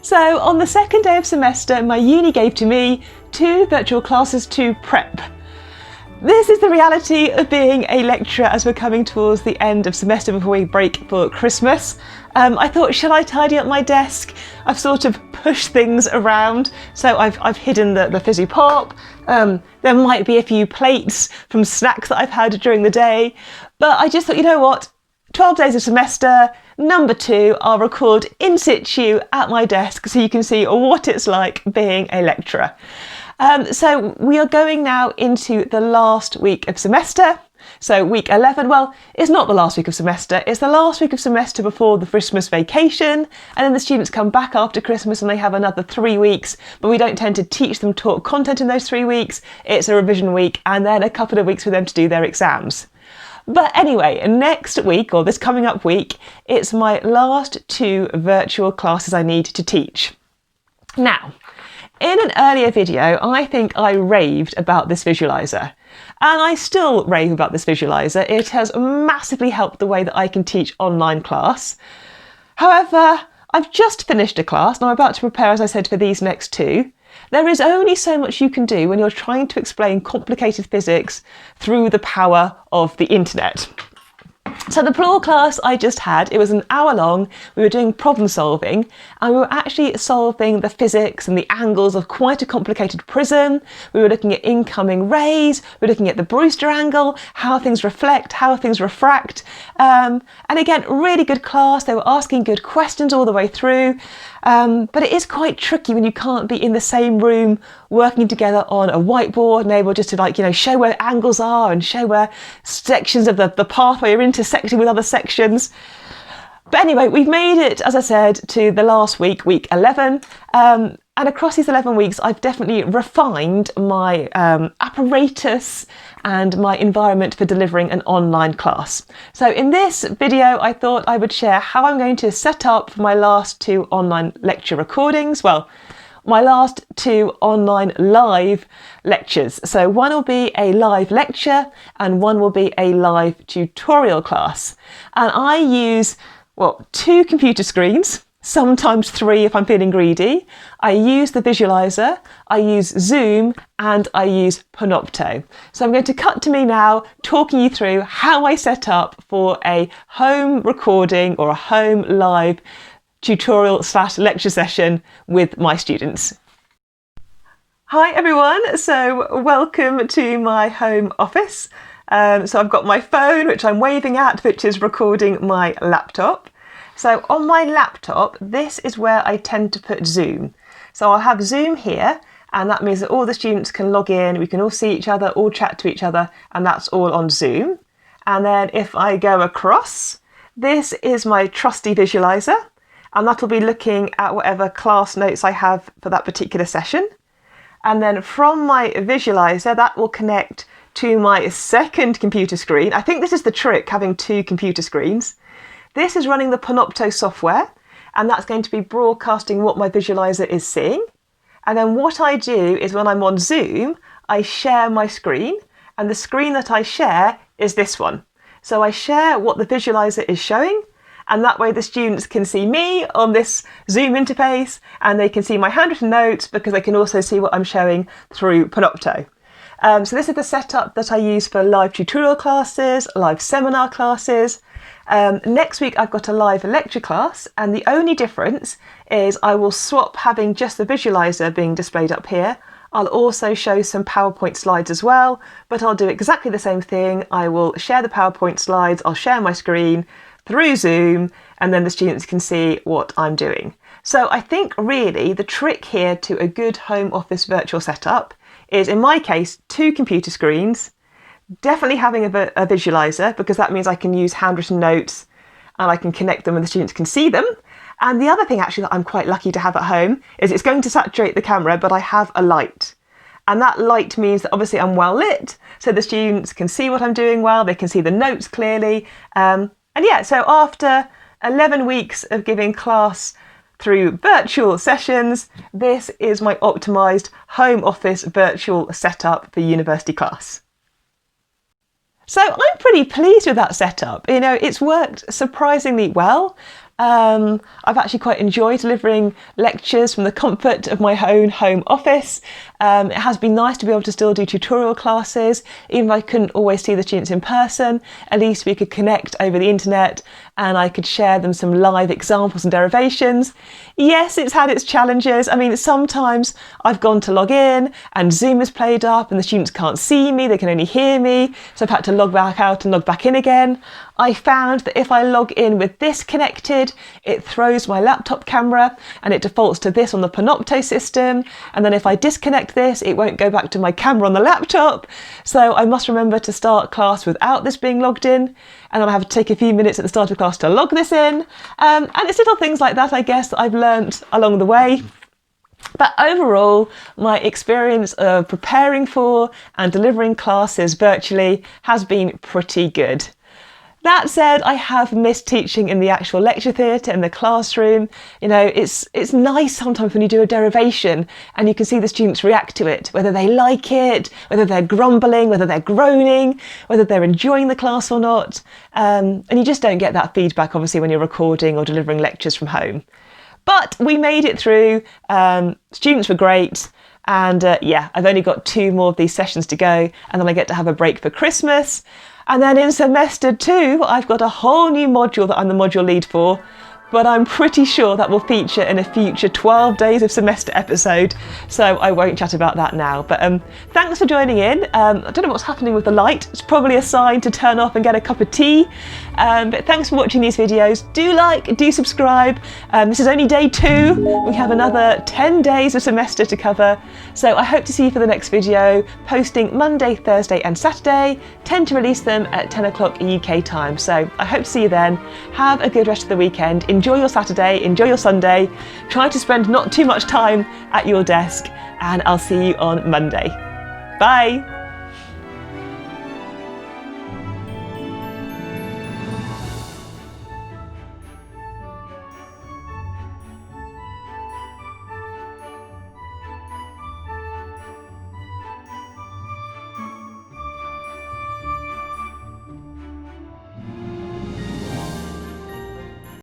So on the second day of semester, my uni gave to me 2 virtual classes to prep. This is the reality of being a lecturer as we're coming towards the end of semester before we break for Christmas. I thought, shall I tidy up my desk? I've sort of pushed things around, so I've hidden the fizzy pop. There might be a few plates from snacks that I've had during the day, but I just thought, you know what? 12 days of semester, number 2, I'll record in situ at my desk so you can see what it's like being a lecturer. So we are going now into the last week of semester. So week 11, well, it's not the last week of semester, it's the last week of semester before the Christmas vacation, and then the students come back after Christmas and they have another 3 weeks, but we don't tend to teach them taught content in those 3 weeks. It's a revision week and then a couple of weeks for them to do their exams. But anyway, next week, or this coming up week, it's my last 2 virtual classes I need to teach. Now, in an earlier video, I think I raved about this visualizer, and I still rave about this visualizer. It has massively helped the way that I can teach online class. However, I've just finished a class and I'm about to prepare, as I said, for these next 2. There is only so much you can do when you're trying to explain complicated physics through the power of the internet. So the floor class I just had, it was an hour long. We were doing problem solving and we were actually solving the physics and the angles of quite a complicated prism. We were looking at incoming rays, we were looking at the Brewster angle, how things reflect, how things refract. And again, really good class. They were asking good questions all the way through. But it is quite tricky when you can't be in the same room working together on a whiteboard and able just to show where angles are and show where sections of the pathway are intersecting with other sections. But anyway, we've made it, as I said, to the last week, week 11. And across these 11 weeks, I've definitely refined my apparatus and my environment for delivering an online class. So in this video, I thought I would share how I'm going to set up for my last 2 online lecture recordings. Well, my last 2 online live lectures. So one will be a live lecture and one will be a live tutorial class. And I use, 2 computer screens, sometimes 3 if I'm feeling greedy. I use the visualizer, I use Zoom, and I use Panopto. So I'm going to cut to me now, talking you through how I set up for a home recording or a home live tutorial/lecture session with my students. Hi everyone, so welcome to my home office. So I've got my phone, which I'm waving at, which is recording my laptop. So on my laptop, this is where I tend to put Zoom. So I'll have Zoom here, and that means that all the students can log in, we can all see each other, all chat to each other, and that's all on Zoom. And then if I go across, this is my trusty visualizer, and that'll be looking at whatever class notes I have for that particular session. And then from my visualizer, that will connect to my second computer screen. I think this is the trick, having 2 computer screens. This is running the Panopto software, and that's going to be broadcasting what my visualizer is seeing. And then what I do is when I'm on Zoom, I share my screen, and the screen that I share is this one. So I share what the visualizer is showing, and that way the students can see me on this Zoom interface, and they can see my handwritten notes because they can also see what I'm showing through Panopto. So this is the setup that I use for live tutorial classes, live seminar classes. Next week I've got a live lecture class, and the only difference is I will swap having just the visualizer being displayed up here. I'll also show some PowerPoint slides as well, but I'll do exactly the same thing. I will share the PowerPoint slides, I'll share my screen through Zoom, and then the students can see what I'm doing. So I think really the trick here to a good home office virtual setup is, in my case, 2 computer screens, definitely having a visualizer, because that means I can use handwritten notes and I can connect them and the students can see them. And the other thing actually that I'm quite lucky to have at home is it's going to saturate the camera, but I have a light. And that light means that obviously I'm well lit, so the students can see what I'm doing well, they can see the notes clearly. And yeah, so after 11 weeks of giving class through virtual sessions, this is my optimised home office virtual setup for university class. So I'm pretty pleased with that setup. You know, it's worked surprisingly well. I've actually quite enjoyed delivering lectures from the comfort of my own home office. It has been nice to be able to still do tutorial classes, even if I couldn't always see the students in person. At least we could connect over the internet and I could share them some live examples and derivations. Yes, it's had its challenges. I mean, sometimes I've gone to log in and Zoom has played up and the students can't see me, they can only hear me. So I've had to log back out and log back in again. I found that if I log in with this connected, it throws my laptop camera and it defaults to this on the Panopto system. And then if I disconnect this, it won't go back to my camera on the laptop. So I must remember to start class without this being logged in. And then I have to take a few minutes at the start of class to log this in. And it's little things like that, I guess, that I've learnt along the way. But overall, my experience of preparing for and delivering classes virtually has been pretty good. That said, I have missed teaching in the actual lecture theatre, in the classroom. You know, it's nice sometimes when you do a derivation and you can see the students react to it, whether they like it, whether they're grumbling, whether they're groaning, whether they're enjoying the class or not. And you just don't get that feedback, obviously, when you're recording or delivering lectures from home. But we made it through. Students were great. And yeah, I've only got 2 more of these sessions to go, and then I get to have a break for Christmas. And then in semester 2, I've got a whole new module that I'm the module lead for, but I'm pretty sure that will feature in a future 12 days of semester episode, so I won't chat about that now. But thanks for joining in. I don't know what's happening with the light. It's probably a sign to turn off and get a cup of tea. But thanks for watching these videos. Do like, do subscribe. This is only day 2. We have another 10 days of semester to cover. So I hope to see you for the next video, posting Monday, Thursday and Saturday. Tend to release them at 10 o'clock UK time. So I hope to see you then. Have a good rest of the weekend. Enjoy your Saturday, enjoy your Sunday. Try to spend not too much time at your desk, and I'll see you on Monday. Bye.